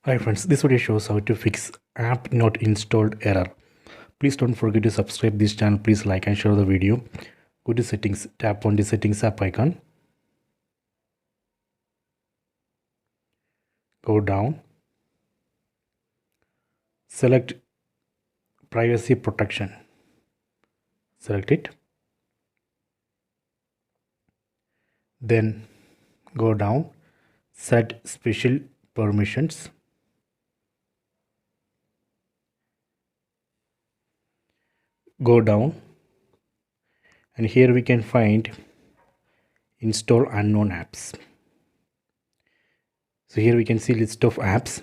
Hi friends, this video shows how to fix app not installed error. Please don't forget to subscribe this channel. Please like and share the video. Go to settings, tap on the settings app icon. Go down. Select privacy protection. Select it. Then go down. Set special permissions. Go down, and here we can find install unknown apps. So here we can see list of apps.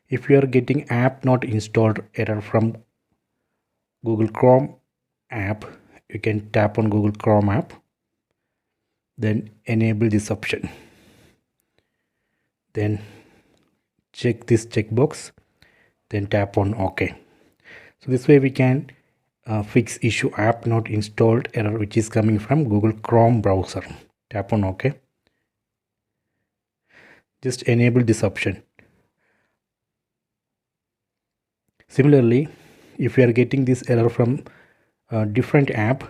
If you are getting app not installed error from Google Chrome app, you can tap on Google Chrome app, then enable this option, then check this checkbox, then tap on OK. So this way we can fix issue app not installed error which is coming from Google Chrome browser. Tap on OK. Just enable this option. Similarly, if you are getting this error from a different app,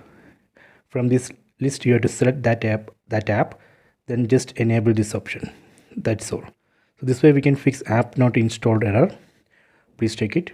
from this list you have to select that app, then just enable this option. That's all. So this way we can fix app not installed error. Please check it.